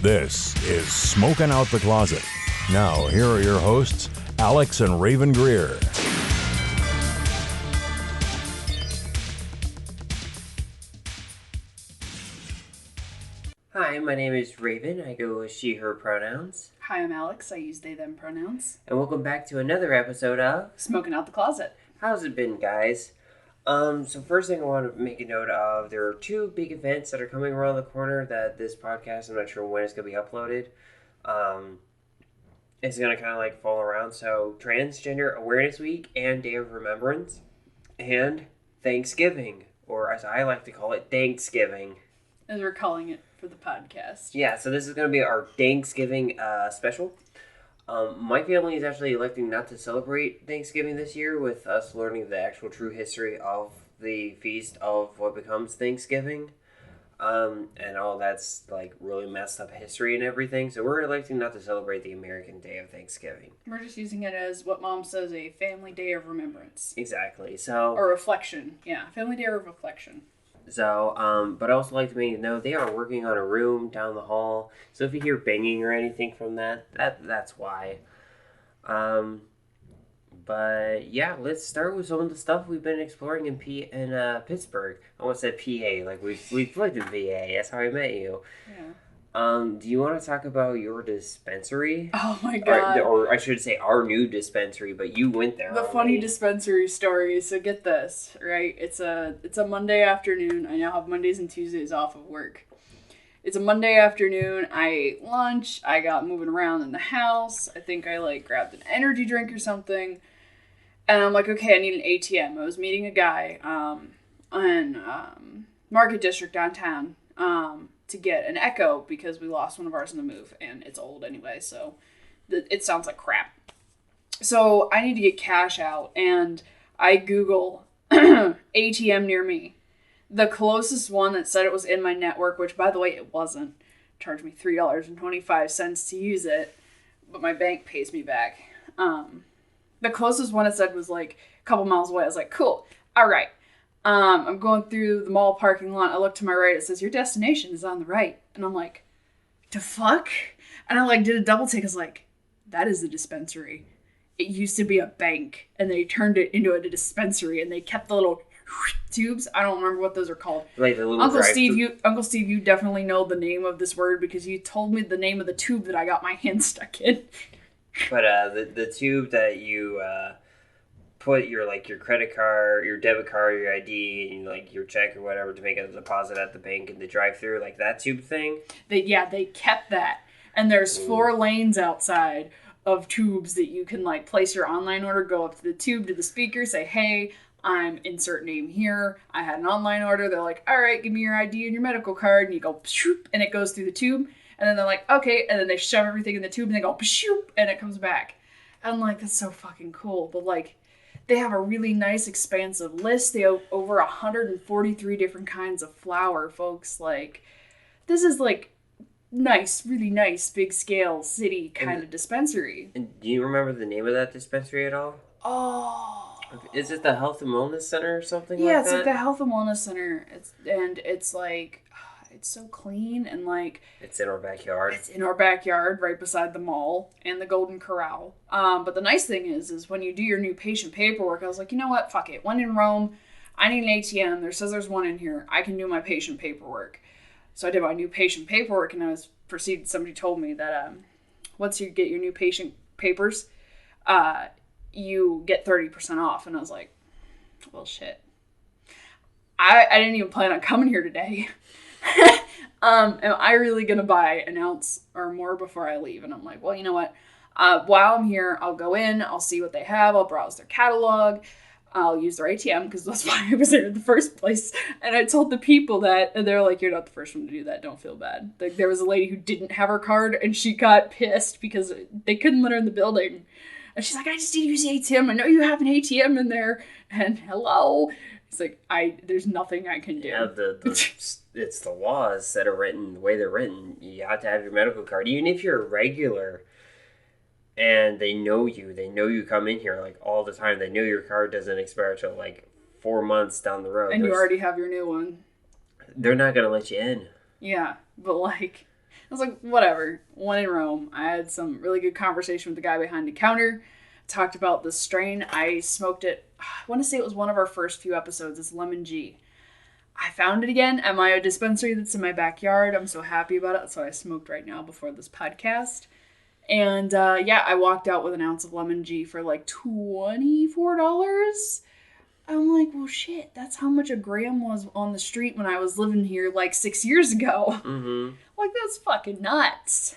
This is Smoking Out the Closet. Now, here are your hosts, Alex and Rayven Greer. Hi, my name is Rayven. I go with she, her pronouns. Hi, I'm Alex. I use they, them pronouns. And welcome back to another episode of Smoking Out the Closet. How's it been, guys? So first thing I want to make a note of, there are two big events that are coming around the corner that this podcast, I'm not sure when it's going to be uploaded. It's going to kind of like fall around. So Transgender Awareness Week and Day of Remembrance and Thanksgiving, or as I like to call it, Danksgiving. As we're calling it for the podcast. Yeah, so this is going to be our Thanksgiving special. My family is actually electing not to celebrate Thanksgiving this year, with us learning the actual true history of the feast of what becomes Thanksgiving. And all that's like really messed up history and everything. So we're electing not to celebrate the American Day of Thanksgiving. We're just using it as what Mom says, a family day of remembrance. Exactly. So or reflection. Yeah, family day of reflection. So, but I also like to make a note, they are working on a room down the hall. So if you hear banging or anything from that's why. But yeah, let's start with some of the stuff we've been exploring in Pittsburgh. I almost said PA, like we've lived in VA. That's how I met you. Yeah. Do you want to talk about your dispensary? Oh my god. Or I should say our new dispensary, but you went there The already. funny dispensary story. So get this, right? It's a Monday afternoon. I now have Mondays and Tuesdays off of work. It's a Monday afternoon. I ate lunch. I got moving around in the house. I think I grabbed an energy drink or something. And I'm like, okay, I need an ATM. I was meeting a guy in Market District downtown to get an Echo because we lost one of ours in the move, and it's old anyway, so it sounds like crap. So I need to get cash out, and I Google ATM near me. The closest one that said it was in my network, which, by the way, it wasn't, charged me $3.25 to use it, but my bank pays me back. The closest one it said was like a couple miles away. I was like, cool. All right. I'm going through the mall parking lot. I look to my right. It says, your destination is on the right. And I'm like, the fuck? And I did a double take. I was like, that is the dispensary. It used to be a bank. And they turned it into a dispensary. And they kept the little tubes. I don't remember what those are called. Like the little Uncle Steve, you definitely know the name of this word because you told me the name of the tube that I got my hand stuck in. But the tube that you put your credit card, your debit card, your ID, and your check or whatever to make a deposit at the bank in the drive-thru, like that tube thing. They kept that, and there's 4 lanes outside of tubes that you can place your online order, go up to the tube, to the speaker, say, hey, I'm insert name here. I had an online order. They're like, all right, give me your ID and your medical card, and you go, shoop, and it goes through the tube. And then they're like, okay. And then they shove everything in the tube and they go, pshoop, and it comes back. And I'm like, that's so fucking cool. But they have a really nice expansive list. They have over 143 different kinds of flour, folks. This is nice, really nice, big scale city kind of dispensary. And do you remember the name of that dispensary at all? Oh. Is it the Health and Wellness Center or something like that? Yeah, it's like the Health and Wellness Center. It's so clean and it's in our backyard. It's in our backyard right beside the mall and the Golden Corral. But the nice thing is when you do your new patient paperwork, I was like, you know what? Fuck it. When in Rome, I need an ATM. There says there's one in here. I can do my patient paperwork. So I did my new patient paperwork and somebody told me that once you get your new patient papers, you get 30% off. And I was like, well, shit. I didn't even plan on coming here today. Am I really going to buy an ounce or more before I leave? And I'm like, well, you know what? While I'm here, I'll go in, I'll see what they have, I'll browse their catalog, I'll use their ATM, because that's why I was there in the first place. And I told the people that, and they're like, you're not the first one to do that, don't feel bad. There was a lady who didn't have her card, and she got pissed because they couldn't let her in the building. And she's like, I just need to use the ATM, I know you have an ATM in there, and hello. It's like, there's nothing I can do. Yeah, it's the laws that are written the way they're written. You have to have your medical card. Even if you're a regular and they know you come in here all the time. They know your card doesn't expire till 4 months down the road. And you already have your new one. They're not going to let you in. Yeah, but was like, whatever. When in Rome, I had some really good conversation with the guy behind the counter. Talked about the strain. I smoked it. I want to say it was one of our first few episodes. It's Lemon G. I found it again at my dispensary that's in my backyard. I'm so happy about it. That's what I smoked right now before this podcast. And I walked out with an ounce of Lemon G for like $24. I'm like, well, shit, that's how much a gram was on the street when I was living here like 6 years ago. Mm-hmm. Like, that's fucking nuts.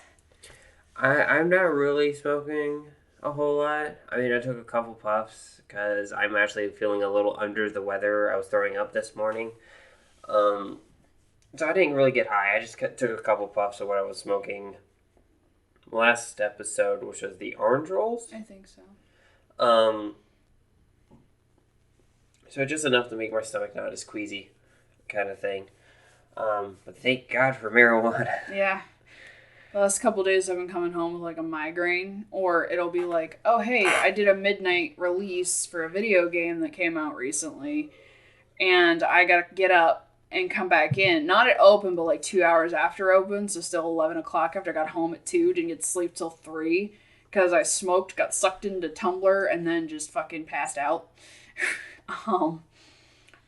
I'm not really smoking a whole lot. I mean, I took a couple puffs because I'm actually feeling a little under the weather. I was throwing up this morning. So I didn't really get high. I just took a couple puffs of what I was smoking last episode, which was the orange rolls. I think so. So just enough to make my stomach not as queasy kind of thing. But thank God for marijuana. Yeah. The last couple days I've been coming home with like a migraine, or it'll be like, oh hey, I did a midnight release for a video game that came out recently, and I gotta get up and come back in. Not at open, but like 2 hours after open, so still 11 o'clock after I got home at 2, didn't get to sleep till 3, because I smoked, got sucked into Tumblr, and then just fucking passed out.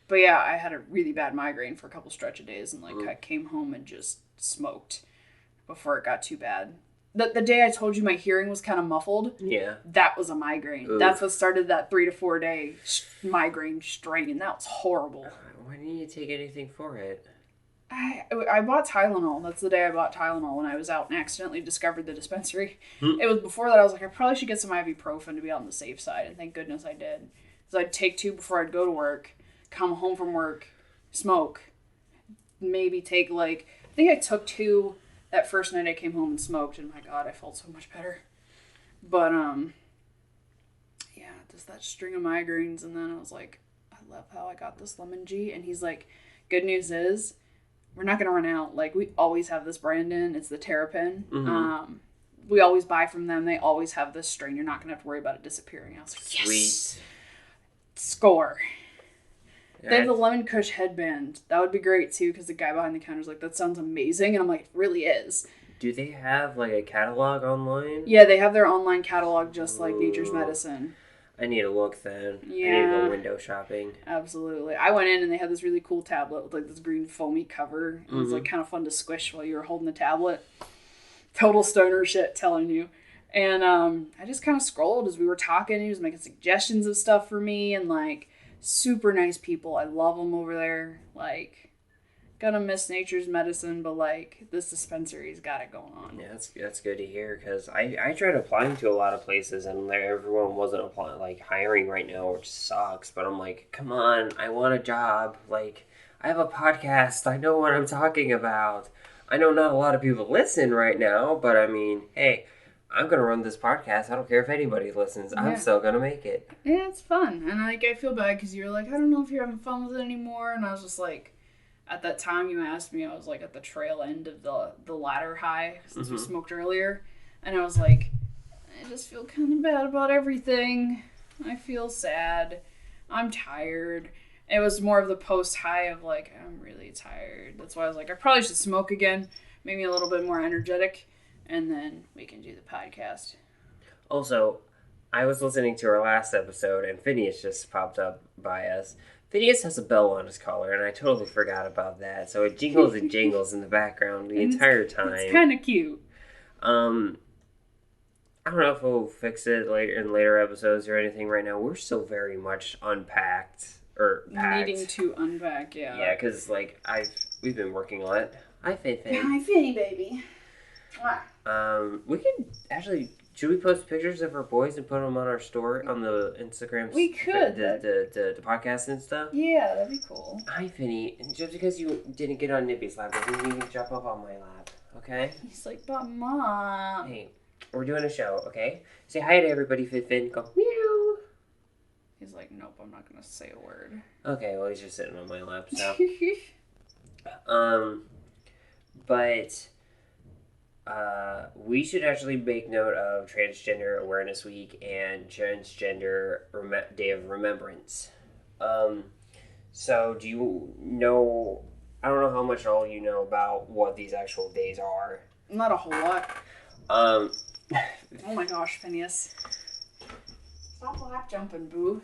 But yeah, I had a really bad migraine for a couple stretch of days, and like I came home and just smoked before it got too bad. The day I told you my hearing was kind of muffled, Yeah. that was a migraine. Oof. That's what started that 3 to 4 day migraine strain, and that was horrible. Why didn't you take anything for it? I bought Tylenol. That's the day I bought Tylenol when I was out and accidentally discovered the dispensary. It was before that I was like, I probably should get some ibuprofen to be on the safe side, and thank goodness I did. So I'd take 2 before I'd go to work, come home from work, smoke, maybe take like, I think I took 2 that first night I came home and smoked, and my God, I felt so much better. But, yeah, just that string of migraines, and then I was like, I love how I got this Lemon G, and he's like, good news is, we're not going to run out. Like, we always have this brand in, it's the Terrapin. Mm-hmm. We always buy from them, they always have this strain, you're not going to have to worry about it disappearing. I was like, yes! Sweet. Score. They have the Lemon Kush headband. That would be great, too, because the guy behind the counter is like, that sounds amazing. And I'm like, it really is. Do they have, like, a catalog online? Yeah, they have their online catalog just like Nature's Medicine. I need to look then. Yeah. I need to go window shopping. Absolutely. I went in and they had this really cool tablet with, like, this green foamy cover. It was, like, kind of fun to squish while you were holding the tablet. Total stoner shit, telling you. And I just kind of scrolled as we were talking. He was making suggestions of stuff for me, and, like, super nice people. I love them over there. Like, gonna miss Nature's Medicine, but like this dispensary's got it going on. Yeah, that's good to hear, because I tried applying to a lot of places and everyone wasn't applying, like hiring right now, which sucks. But I'm like, come on, I want a job. Like, I have a podcast. I know what I'm talking about. I know not a lot of people listen right now, but I mean, hey, I'm going to run this podcast. I don't care if anybody listens. Yeah. I'm still going to make it. Yeah, it's fun. And like, I feel bad because you're like, I don't know if you're having fun with it anymore. And I was just like, at that time you asked me, I was like at the trail end of the ladder high since we smoked earlier. And I was like, I just feel kind of bad about everything. I feel sad. I'm tired. It was more of the post high of like, I'm really tired. That's why I was like, I probably should smoke again. Make me a little bit more energetic. And then we can do the podcast. Also, I was listening to our last episode, and Phineas just popped up by us. Phineas has a bell on his collar, and I totally forgot about that. So it jingles and jingles in the background the entire time. It's kind of cute. I don't know if we'll fix it later episodes or anything right now. We're still very much unpacked. Or packed. Needing to unpack, yeah. Yeah, because, like, we've been working on it. Hi, Fin. Hi, Finny, baby. We can actually, should we post pictures of our boys and put them on our story on the Instagram? We could. The podcast and stuff? Yeah, that'd be cool. Hi, Finny. Just because you didn't get on Nippy's lap doesn't mean you can jump up on my lap, okay? He's like, but Mom. Hey, we're doing a show, okay? Say hi to everybody, Fin. Go, meow. He's like, nope, I'm not going to say a word. Okay, well, he's just sitting on my lap, so. But we should actually make note of Transgender Awareness Week and Transgender Day of Remembrance. So do you know, I don't know how much all you know about what these actual days are. Not a whole lot. Um, Oh my gosh, Phineas. Stop lap jumping, boo.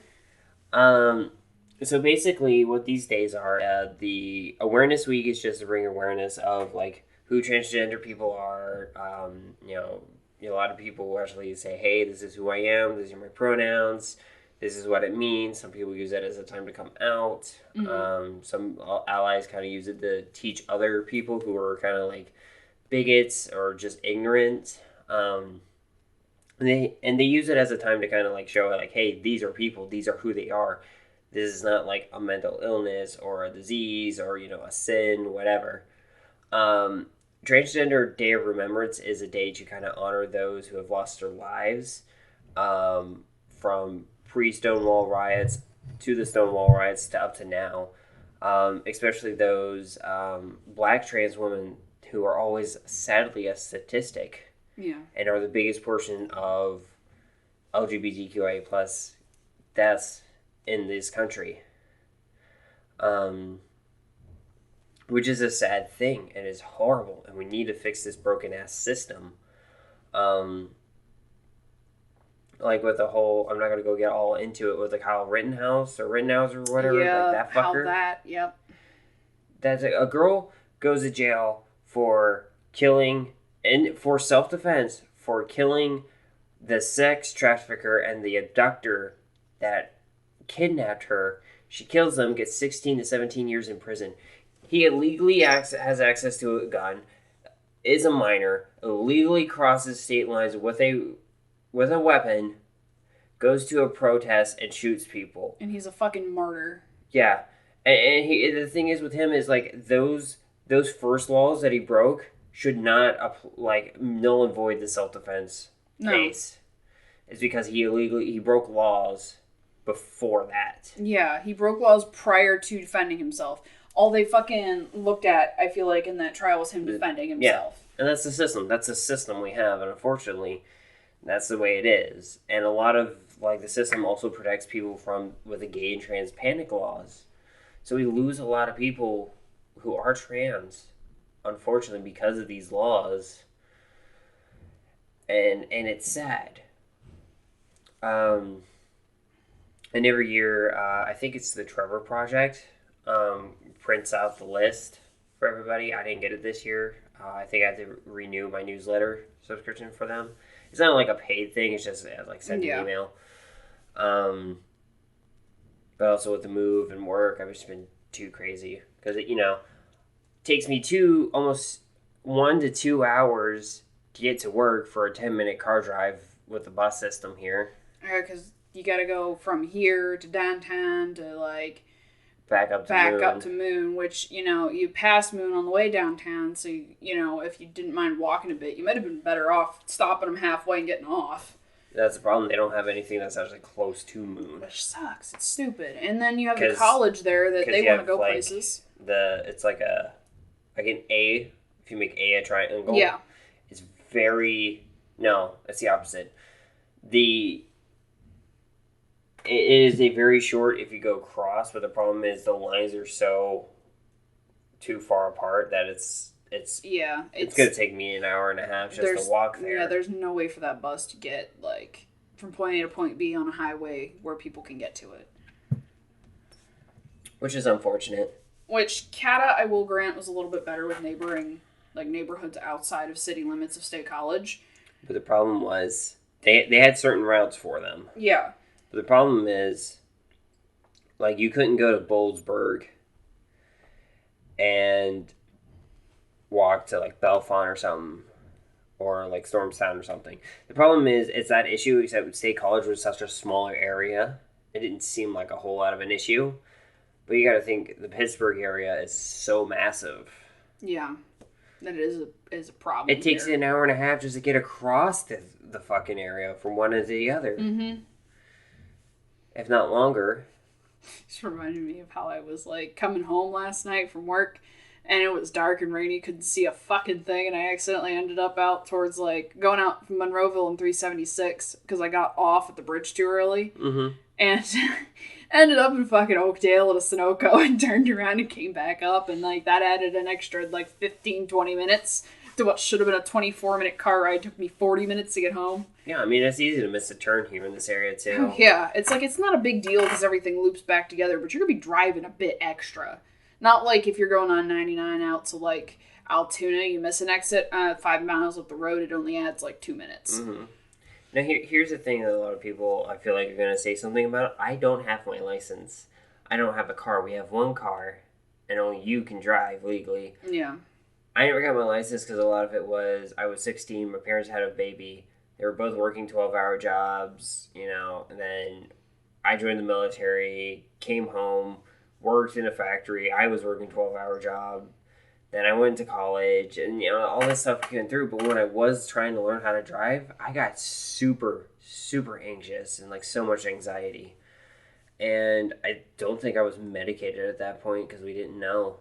So basically what these days are, the Awareness Week is just to bring awareness of, like, who transgender people are. A lot of people actually say, hey, this is who I am, these are my pronouns, this is what it means. Some people use it as a time to come out. Mm-hmm. Some allies kind of use it to teach other people who are kind of like bigots or just ignorant. And they use it as a time to kind of like show, like, hey, these are people, these are who they are. This is not like a mental illness or a disease or, a sin, whatever. Transgender Day of Remembrance is a day to kind of honor those who have lost their lives, from pre-Stonewall riots to the Stonewall riots to up to now. Especially those black trans women who are always, sadly, a statistic. Yeah. And are the biggest portion of LGBTQIA plus deaths in this country. Which is a sad thing and is horrible, and we need to fix this broken ass system. Like with the whole, I'm not gonna go get all into it with the Kyle Rittenhouse or whatever, Yeah, like that fucker. Yep. That's a girl goes to jail for killing, and for self-defense, for killing the sex trafficker and the abductor that kidnapped her. She kills them, gets 16 to 17 years in prison. He illegally has access to a gun, is a minor, illegally crosses state lines with a weapon, goes to a protest and shoots people. And he's a fucking martyr. Yeah. And the thing is with him is, like, those first laws that he broke should not, null and void the self-defense case. It's because he broke laws before that. Yeah, he broke laws prior to defending himself. All they fucking looked at, I feel like, in that trial was him defending himself. Yeah, and that's the system. That's the system we have, and unfortunately, that's the way it is. And a lot of, like, the system also protects people with the gay and trans panic laws. So we lose a lot of people who are trans, unfortunately, because of these laws. And it's sad. And every year, I think it's the Trevor Project, prints out the list for everybody. I didn't get it this year. I think I have to renew my newsletter subscription for them. It's not like a paid thing. It's just like send an email. But also with the move and work, I've just been too crazy because it takes me almost 1 to 2 hours to get to work for a 10-minute car drive with the bus system here. Yeah, because you got to go from here to downtown to, like, back up to Moon, which, you passed Moon on the way downtown, so, if you didn't mind walking a bit, you might have been better off stopping them halfway and getting off. That's the problem. They don't have anything that's actually close to Moon. Which sucks. It's stupid. And then you have the college there that they want to go places. It's like an A. If you make A a triangle. Yeah. It's it's the opposite. It is a very short if you go across, but the problem is the lines are so too far apart that it's going to take me an hour and a half just to walk there. Yeah, there's no way for that bus to get, like, from point A to point B on a highway where people can get to it. Which is unfortunate. Which, Cata, I will grant, was a little bit better with neighborhoods outside of city limits of State College. But the problem was, they had certain routes for them. Yeah. But the problem is, like, you couldn't go to Boalsburg and walk to, like, Bellefonte or something, or, like, Stormstown or something. The problem is, it's that issue, except State College was such a smaller area. It didn't seem like a whole lot of an issue. But you gotta think, the Pittsburgh area is so massive. Yeah. That is a problem. It takes an hour and a half just to get across the fucking area from one end to the other. Mm-hmm. If not longer. Just reminded me of how I was, like, coming home last night from work, and it was dark and rainy, couldn't see a fucking thing, and I accidentally ended up out towards, like, going out from Monroeville and 376, because I got off at the bridge too early, and ended up in fucking Oakdale at a Sunoco, and turned around and came back up, and, like, that added an extra, like, 15, 20 minutes to what should have been a 24-minute car ride took me 40 minutes to get home. Yeah, I mean, it's easy to miss a turn here in this area, too. Yeah, it's like, it's not a big deal because everything loops back together, but you're going to be driving a bit extra. Not like if you're going on 99 out to, like, Altoona, you miss an exit 5 miles up the road, it only adds, like, 2 minutes. Mm-hmm. Now, here's the thing that a lot of people, I feel like, are going to say something about. I don't have my license. I don't have a car. We have one car, and only you can drive legally. Yeah. I never got my license because a lot of it was, I was 16, my parents had a baby. They were both working 12-hour jobs, you know, and then I joined the military, came home, worked in a factory. I was working 12-hour job. Then I went to college, and, you know, all this stuff came through. But when I was trying to learn how to drive, I got super, super anxious and, like, so much anxiety. And I don't think I was medicated at that point because we didn't know.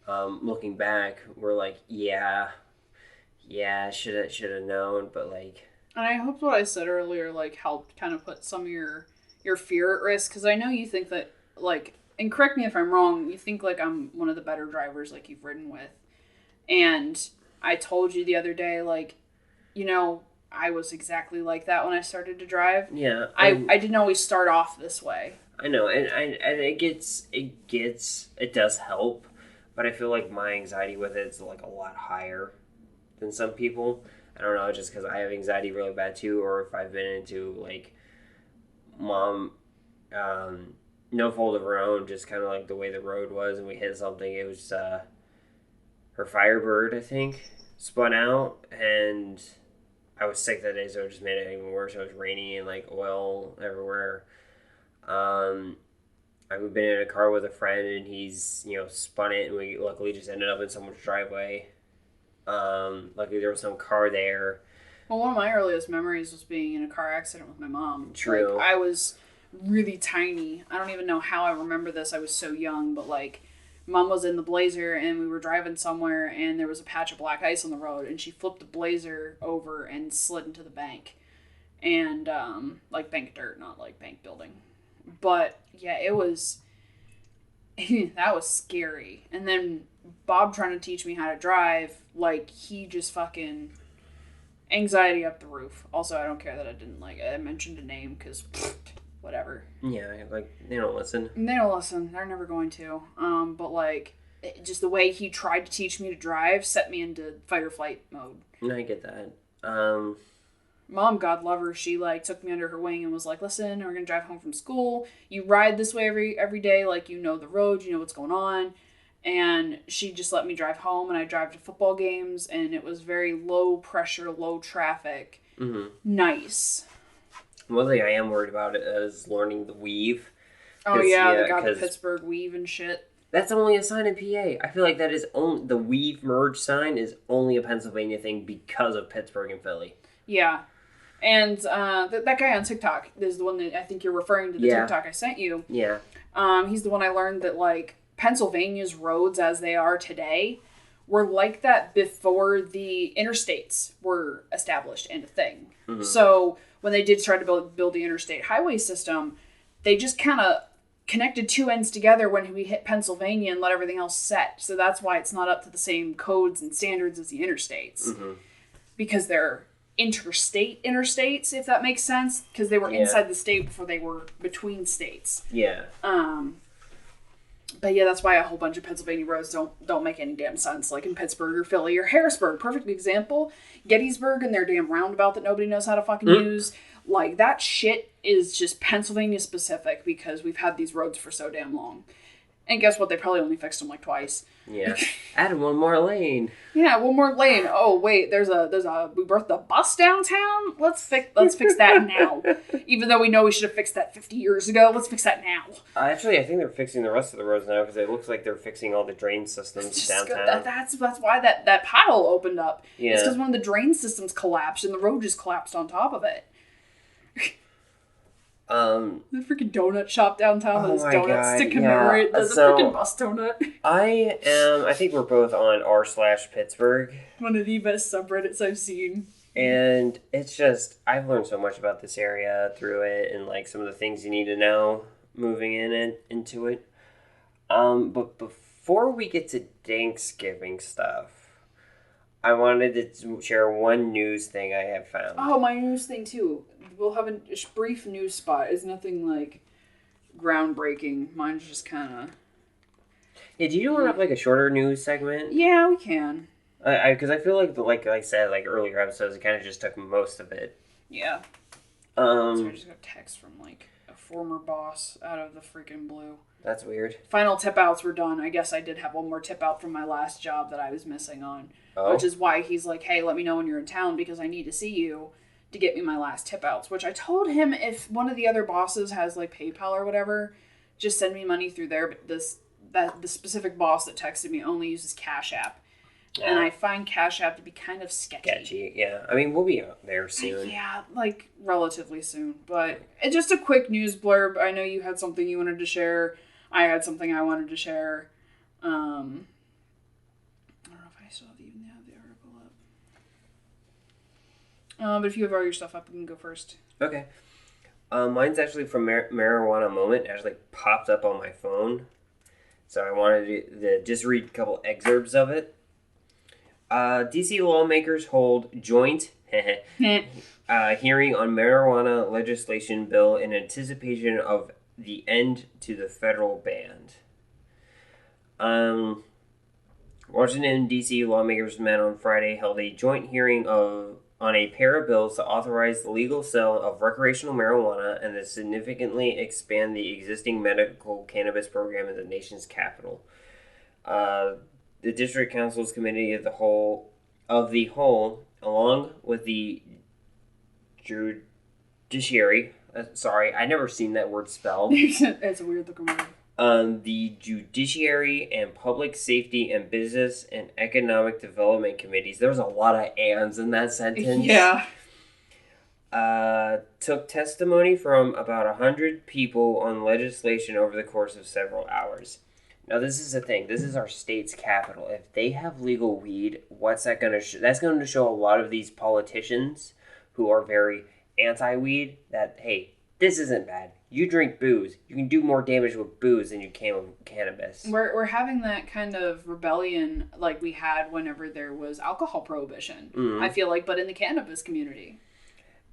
Looking back, we're like, yeah, should have known, but, like... And I hope what I said earlier, like, helped kind of put some of your fear at risk, because I know you think that, like... And correct me if I'm wrong, you think, like, I'm one of the better drivers, like, you've ridden with. And I told you the other day, like, you know, I was exactly like that when I started to drive. Yeah. I didn't always start off this way. I know, and it does help, but I feel like my anxiety with it is, like, a lot higher than some people. I don't know, just because I have anxiety really bad, too, or if I've been into, like, mom... no fault of her own, just kind of like the way the road was, and we hit something. It was her Firebird, I think, spun out, and I was sick that day, so it just made it even worse. It was rainy and, like, oil everywhere. I've been in a car with a friend, and he's, you know, spun it, and we luckily just ended up in someone's driveway. Luckily there was some car there. Well, one of my earliest memories was being in a car accident with my mom. True. Like, I was really tiny. I don't even know how I remember this. I was so young, but, like, Mom was in the Blazer and we were driving somewhere and there was a patch of black ice on the road and she flipped the Blazer over and slid into the bank. And, like, bank dirt, not, like, bank building. But, yeah, it was... that was scary. And then Bob trying to teach me how to drive, like, he just fucking... anxiety up the roof. Also, I don't care that I mentioned a name, because... whatever. Yeah, like, they don't listen. They don't listen. They're never going to. But, like, just the way he tried to teach me to drive set me into fight or flight mode. No, I get that. Mom, God love her, she, like, took me under her wing and was like, listen, we're going to drive home from school. You ride this way every day. Like, you know the road. You know what's going on. And she just let me drive home, and I drive to football games, and it was very low pressure, low traffic. Mm-hmm. Nice. One thing I am worried about is learning the weave. Oh, yeah, they got the Pittsburgh weave and shit. That's only a sign in PA. I feel like that is only the weave merge sign is only a Pennsylvania thing because of Pittsburgh and Philly. Yeah. And that guy on TikTok is the one that I think you're referring to, the TikTok I sent you. Yeah. He's the one I learned that, like, Pennsylvania's roads as they are today were like that before the interstates were established and a thing. Mm-hmm. So when they did try to build the interstate highway system, they just kind of connected two ends together when we hit Pennsylvania and let everything else set. So that's why it's not up to the same codes and standards as the interstates. Mm-hmm. Because they're interstates, if that makes sense. Because they were inside the state before they were between states. Yeah. But yeah, that's why a whole bunch of Pennsylvania roads don't make any damn sense. Like in Pittsburgh or Philly or Harrisburg. Perfect example. Gettysburg and their damn roundabout that nobody knows how to fucking use. Like, that shit is just Pennsylvania specific because we've had these roads for so damn long. And guess what? They probably only fixed them like twice. Yeah. Added one more lane. Yeah, one more lane. Oh, wait, we birthed a bus downtown? Let's fix that now. Even though we know we should have fixed that 50 years ago, let's fix that now. Actually, I think they're fixing the rest of the roads now because it looks like they're fixing all the drain systems downtown. That's why that pothole opened up. Yeah. It's because one of the drain systems collapsed and the road just collapsed on top of it. The freaking donut shop downtown, those donuts to commemorate the freaking bus donut. I think we're both on r/Pittsburgh. One of the best subreddits I've seen. And it's just, I've learned so much about this area through it and, like, some of the things you need to know moving into it. But before we get to Danksgiving stuff, I wanted to share one news thing I have found. Oh, my news thing too. We'll have a brief news spot. It's nothing like groundbreaking. Mine's just kind of. Yeah, do you want to have like a shorter news segment? Yeah, we can. Because I feel like I said like earlier episodes, it kind of just took most of it. Yeah. So I just got a text from like a former boss out of the freaking blue. That's weird. Final tip outs were done. I guess I did have one more tip out from my last job that I was missing on. Oh. Which is why he's like, hey, let me know when you're in town because I need to see you to get me my last tip outs. Which I told him if one of the other bosses has like PayPal or whatever, just send me money through there. But the specific boss that texted me only uses Cash App. Yeah. And I find Cash App to be kind of sketchy. Yeah. I mean, we'll be out there soon. Yeah, like relatively soon. But it's just a quick news blurb. I know you had something you wanted to share. I had something I wanted to share. I don't know if I still even have the article up. But if you have all your stuff up, you can go first. Okay. Mine's actually from Marijuana Moment. It actually popped up on my phone. So I wanted to just read a couple excerpts of it. DC lawmakers hold joint hearing on marijuana legislation bill in anticipation of the end to the federal ban. Washington, D.C. lawmakers met on Friday held a joint hearing on a pair of bills to authorize the legal sale of recreational marijuana and to significantly expand the existing medical cannabis program in the nation's capital. The District Council's Committee of the Whole, along with the Judiciary. Sorry, I never seen that word spelled. It's a weird looking word. The Judiciary and Public Safety and Business and Economic Development Committees. There was a lot of ands in that sentence. Yeah. Took testimony from about 100 people on legislation over the course of several hours. Now, this is the thing. This is our state's capital. If they have legal weed, what's that going to show? That's going to show a lot of these politicians who are very anti-weed that, hey, this isn't bad. You drink booze. You can do more damage with booze than you can with cannabis. We're having that kind of rebellion like we had whenever there was alcohol prohibition, I feel like, but in the cannabis community.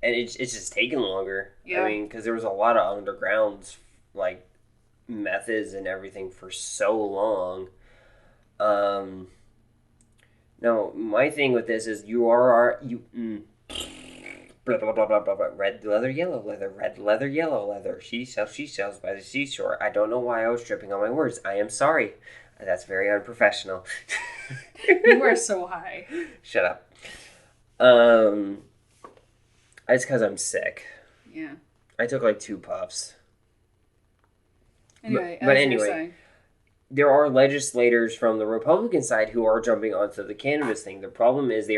And it's just taking longer. Yeah. I mean, because there was a lot of underground, like, methods and everything for so long. No, my thing with this is blah, blah, blah, blah, blah, blah. Red leather, yellow leather, red leather, yellow leather. She sells by the seashore. I don't know why I was tripping on my words. I am sorry. That's very unprofessional. You are so high. Shut up. It's because I'm sick. Yeah. I took like 2 puffs. Anyway, but anyway, there are legislators from the Republican side who are jumping onto the cannabis thing. The problem is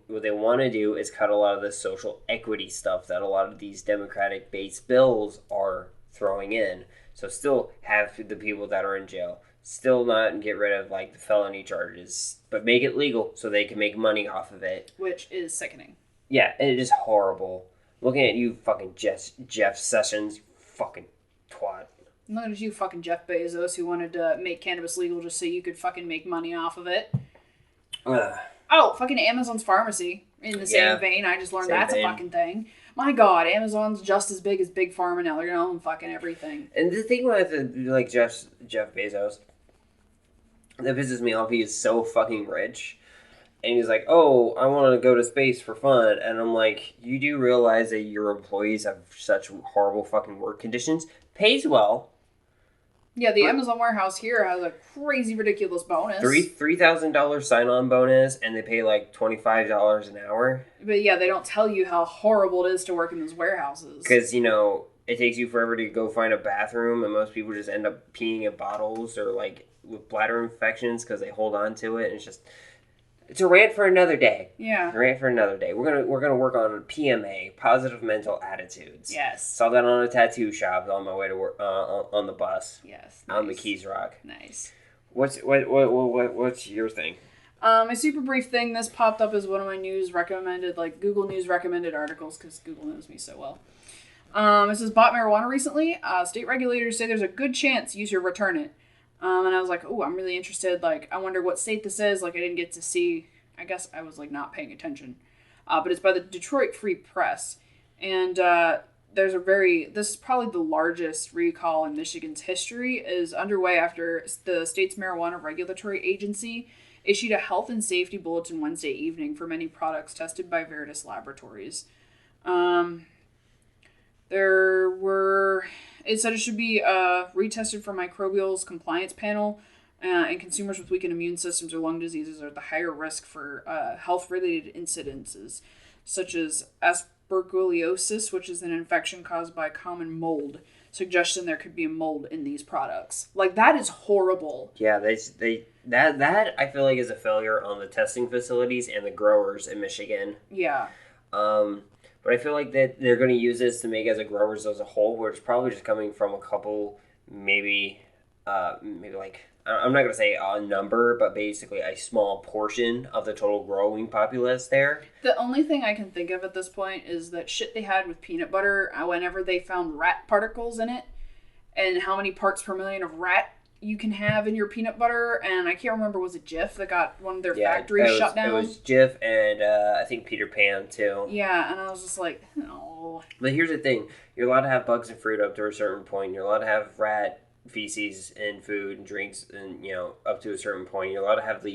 what they want to do is cut a lot of the social equity stuff that a lot of these Democratic-based bills are throwing in. So still have the people that are in jail. Still not get rid of like the felony charges, but make it legal so they can make money off of it. Which is sickening. Yeah, and it is horrible. Looking at you fucking Jeff Sessions, you fucking twat. I'm looking at you, fucking Jeff Bezos, who wanted to make cannabis legal just so you could fucking make money off of it. Oh, fucking Amazon's pharmacy. In the same vein, I just learned that's a fucking thing. My God, Amazon's just as big as Big Pharma now. They're gonna own fucking everything. And the thing with like Jeff Bezos, that pisses me off. He is so fucking rich, and he's like, "Oh, I want to go to space for fun," and I'm like, "You do realize that your employees have such horrible fucking work conditions? Pays well." Yeah, the Amazon warehouse here has a crazy, ridiculous bonus. $3,000 sign-on bonus, and they pay like $25 an hour. But yeah, they don't tell you how horrible it is to work in those warehouses. Because, it takes you forever to go find a bathroom, and most people just end up peeing in bottles or like with bladder infections because they hold on to it, and it's a rant for another day. Yeah. A rant for another day. We're gonna work on PMA, positive mental attitudes. Yes. Saw that on a tattoo shop on my way to work on the bus. Yes. Nice. On the Keys Rock. Nice. What's your thing? A super brief thing. This popped up as one of my Google News recommended articles because Google knows me so well. It says bought marijuana recently. State regulators say there's a good chance you should return it. And I was like, oh, I'm really interested. Like, I wonder what state this is. Like, I didn't get to see I guess I was like not paying attention. But it's by the Detroit Free Press. And this is probably the largest recall in Michigan's history, is underway after the state's marijuana regulatory agency issued a health and safety bulletin Wednesday evening for many products tested by Veritas Laboratories. It said it should be retested for microbials compliance panel, and consumers with weakened immune systems or lung diseases are at the higher risk for health-related incidences, such as aspergillosis, which is an infection caused by common mold. Suggestion there could be a mold in these products. Like, that is horrible. Yeah, that I feel like is a failure on the testing facilities and the growers in Michigan. Yeah. But I feel like that they're going to use this to make as a growers as a whole, where it's probably just coming from a couple, maybe like, I'm not going to say a number, but basically a small portion of the total growing populace there. The only thing I can think of at this point is that shit they had with peanut butter whenever they found rat particles in it, and how many parts per million of rat you can have in your peanut butter. And I can't remember, was it Jif that got one of their factories shut down? It was Jif and I think Peter Pan too. Yeah, and I was just like, no. But here's the thing. You're allowed to have bugs and fruit up to a certain point. You're allowed to have rat feces in food and drinks, and up to a certain point. You're allowed to have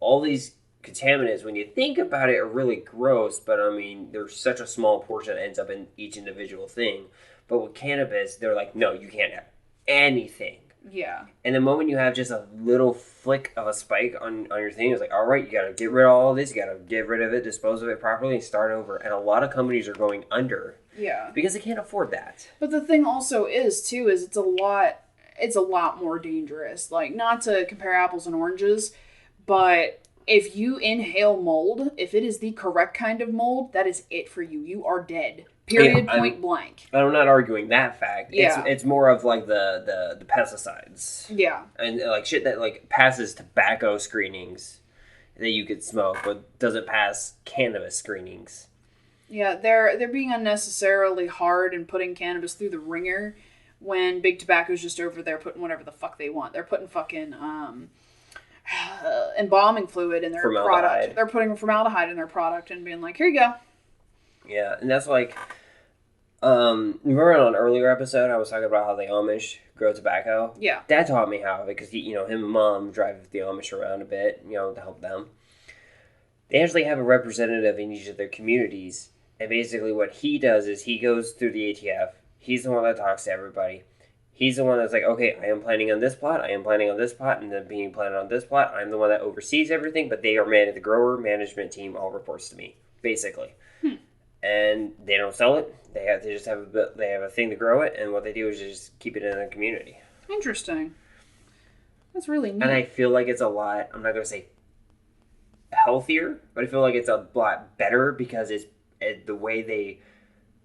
all these contaminants. When you think about it, are really gross, but I mean, there's such a small portion that ends up in each individual thing. But with cannabis, they're like, no, you can't have anything. Yeah. And the moment you have just a little flick of a spike on your thing, it's like, all right, you got to get rid of all this. You got to get rid of it, dispose of it properly, and start over. And a lot of companies are going under. Yeah. Because they can't afford that. But the thing also is it's a lot more dangerous. Like, not to compare apples and oranges, but if you inhale mold, if it is the correct kind of mold, that is it for you. You are dead. Period, point blank. I'm not arguing that fact. Yeah. It's more of like the pesticides. Yeah. And like shit that like passes tobacco screenings that you could smoke, but doesn't pass cannabis screenings. Yeah, they're being unnecessarily hard and putting cannabis through the ringer when Big Tobacco's just over there putting whatever the fuck they want. They're putting fucking embalming fluid in their product. They're putting formaldehyde in their product and being like, here you go. Yeah, and that's like, remember on an earlier episode I was talking about how the Amish grow tobacco? Yeah. Dad taught me how, because him and Mom drive the Amish around a bit, to help them. They actually have a representative in each of their communities, and basically what he does is he goes through the ATF. He's the one that talks to everybody. He's the one that's like, okay, I am planning on this plot, I am planning on this plot, and then being planted on this plot. I'm the one that oversees everything, but they are the grower management team all reports to me, basically. And they don't sell it. They have a thing to grow it, and what they do is just keep it in the community. Interesting. That's really neat. And I feel like it's a lot, I'm not going to say healthier, but I feel like it's a lot better because the way they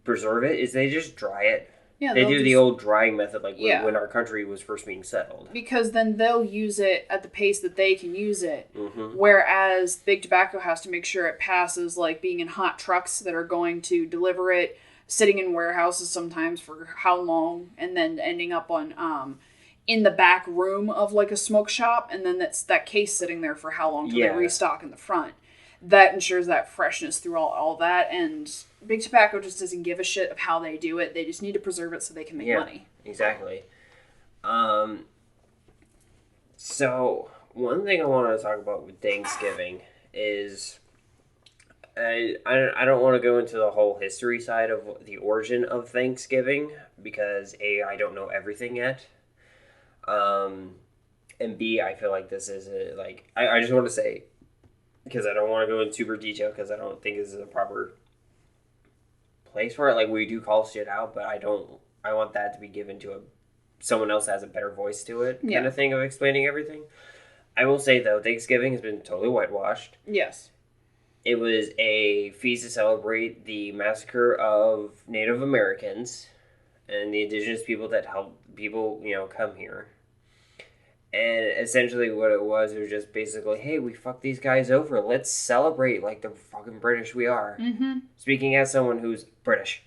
preserve it is they just dry it. Yeah, they do the old drying method, like when our country was first being settled. Because then they'll use it at the pace that they can use it. Mm-hmm. Whereas Big Tobacco has to make sure it passes, like being in hot trucks that are going to deliver it, sitting in warehouses sometimes for how long, and then ending up on in the back room of like a smoke shop, and then that's that case sitting there for how long till they restock in the front. That ensures that freshness through all that, and Big Tobacco just doesn't give a shit of how they do it. They just need to preserve it so they can make money. Exactly. So, one thing I want to talk about with Danksgiving is I don't want to go into the whole history side of the origin of Thanksgiving because A, I don't know everything yet. And B, I feel like this is I just want to say, because I don't want to go into super detail because I don't think this is a proper place for it. Like, we do call shit out, but I want that to be given to someone else that has a better voice to it kind of thing of explaining everything. I will say, though, Thanksgiving has been totally whitewashed. Yes. It was a feast to celebrate the massacre of Native Americans and the indigenous people that helped people, come here. And essentially what it was just basically, hey, we fucked these guys over. Let's celebrate like the fucking British we are. Mm-hmm. Speaking as someone who's British.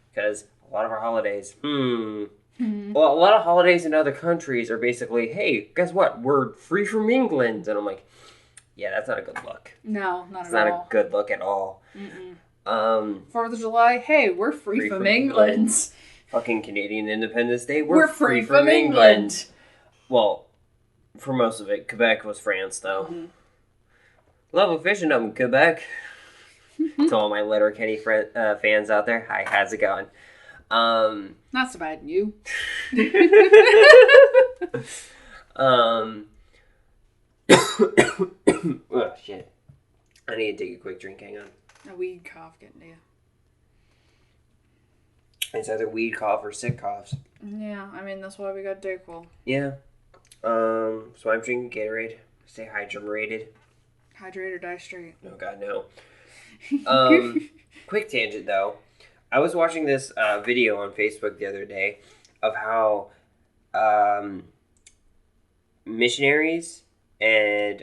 Because a lot of our holidays, Mm-hmm. Well, a lot of holidays in other countries are basically, hey, guess what? We're free from England. And I'm like, Yeah, that's not a good look. No, not It's at not all. a good look at all. 4th of July, hey, we're free from England. Fucking Canadian Independence Day, We're free from England. Well, for most of it, Quebec was France, though. Love fishing up in Quebec. To all my Letterkenny fans out there, hi, how's it going? Not so bad, you. Oh, shit. I need to take a quick drink, hang on. A weed cough getting to you. It's either weed cough or sick coughs. Yeah, I mean, that's why we got Dayquil. Yeah. So I'm drinking Gatorade. Stay hydrated. Hydrate or die straight. Oh, God, no. Quick tangent, though. I was watching this video on Facebook the other day of how missionaries and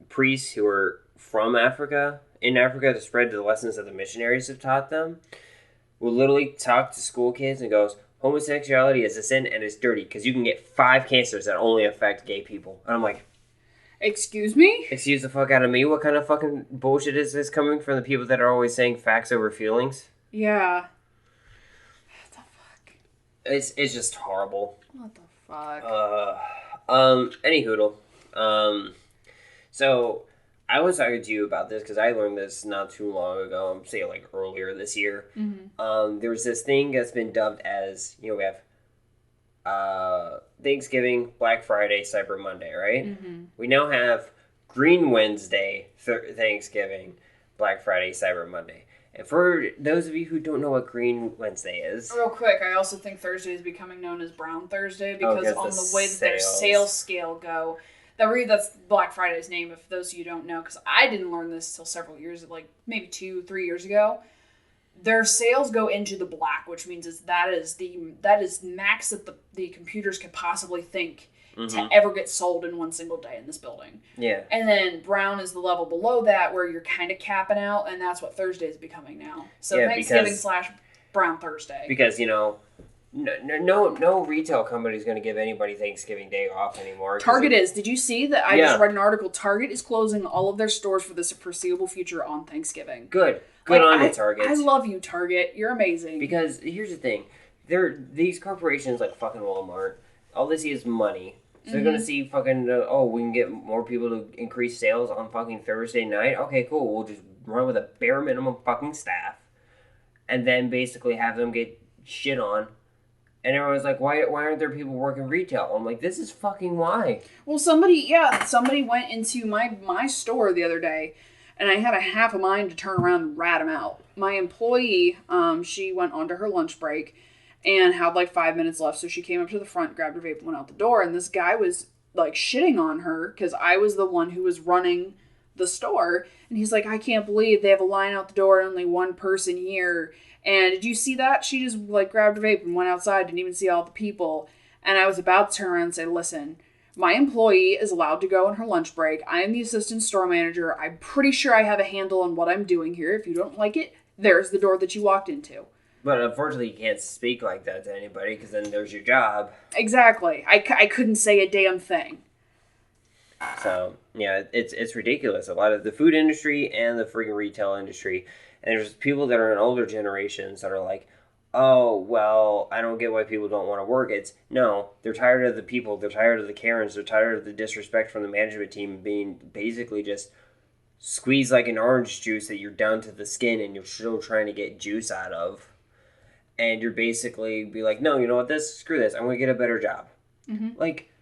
priests who are from Africa, in Africa, to spread the lessons that the missionaries have taught them, will literally talk to school kids and goes, homosexuality is a sin and it's dirty because you can get 5 cancers that only affect gay people. And I'm like, excuse me? excuse the fuck out of me? What kind of fucking bullshit is this coming from the people that are always saying facts over feelings? Yeah. What the fuck? It's just horrible. What the fuck? Any hoodle. So I was talking to you about this because I learned this not too long ago. I'm saying like earlier this year. There was this thing that's been dubbed as, we have Thanksgiving, Black Friday, Cyber Monday, right? We now have Green Wednesday, Thanksgiving, Black Friday, Cyber Monday. And for those of you who don't know what Green Wednesday is... Real quick, I also think Thursday is becoming known as Brown Thursday because on the way that their sales scale go... That's Black Friday's name, if those of you don't know, because I didn't learn this till several years, like maybe 2-3 years ago. Their sales go into the black, which means that is max that the computers could possibly think to ever get sold in one single day in this building. Yeah. And then brown is the level below that where you're kind of capping out, and that's what Thursday is becoming now. So yeah, Thanksgiving / Brown Thursday. Because, no retail company is going to give anybody Thanksgiving Day off anymore. Target is. Did you see that? I just read an article. Target is closing all of their stores for the foreseeable future on Thanksgiving. Good on you, Target. I love you, Target. You're amazing. Because here's the thing. These corporations like fucking Walmart, all they see is money. So they're going to see fucking, we can get more people to increase sales on fucking Thursday night. Okay, cool. We'll just run with a bare minimum fucking staff. And then basically have them get shit on. And everyone's like, why aren't there people working retail? I'm like, this is fucking why. Well, somebody went into my store the other day, and I had a half a mind to turn around and rat him out. My employee, she went onto her lunch break and had like 5 minutes left, so she came up to the front, grabbed her vape, and went out the door, and this guy was like shitting on her because I was the one who was running the store, and he's like, I can't believe they have a line out the door and only one person here. And did you see that? She just like grabbed her vape and went outside, didn't even see all the people. And I was about to turn around and say, listen, my employee is allowed to go on her lunch break. I am the assistant store manager. I'm pretty sure I have a handle on what I'm doing here. If you don't like it, there's the door that you walked into. But unfortunately, you can't speak like that to anybody because then there's your job. Exactly. I couldn't say a damn thing. So, yeah, it's ridiculous. A lot of the food industry and the freaking retail industry. And there's people that are in older generations that are like, oh, well, I don't get why people don't want to work. No, they're tired of the people. They're tired of the Karens. They're tired of the disrespect from the management team being basically just squeezed like an orange juice that you're down to the skin and you're still trying to get juice out of. And you're basically be like, no, you know what, screw this. I'm going to get a better job. Like,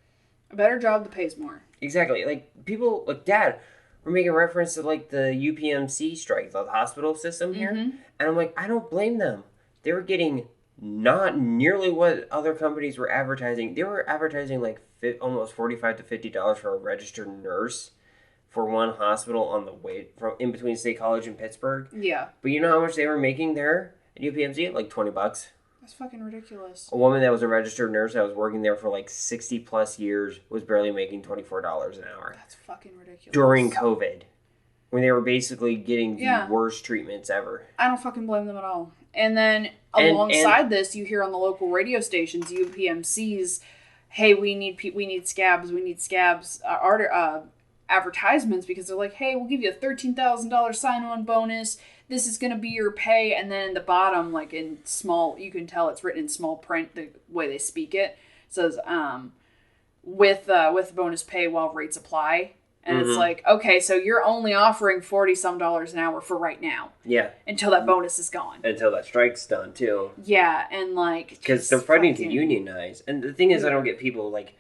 a better job that pays more. Exactly. Like, people, like, Dad, we're making reference to, like, the UPMC strike, the hospital system here. And I'm like, I don't blame them. They were getting not nearly what other companies were advertising. They were advertising, like, almost $45 to $50 for a registered nurse for one hospital on the way from in between State College and Pittsburgh. Yeah. But you know how much they were making there at UPMC? Like $20. That's fucking ridiculous. A woman that was a registered nurse that was working there for like 60 plus years was barely making $24 an hour. That's fucking ridiculous. During COVID, when they were basically getting the worst treatments ever. I don't fucking blame them at all. And then alongside this, you hear on the local radio stations, UPMC's, hey, we need scabs, advertisements because they're like, hey, we'll give you a $13,000 sign-on bonus. This is going to be your pay. And then the bottom, like in small, you can tell it's written in small print, the way they speak it. Says, with bonus pay while rates apply. And it's like, okay, so you're only offering $40-some an hour for right now. Yeah. Until that bonus is gone. Until that strike's done, too. Yeah, and like... Because they're fighting to unionize. And the thing is, I don't get people like...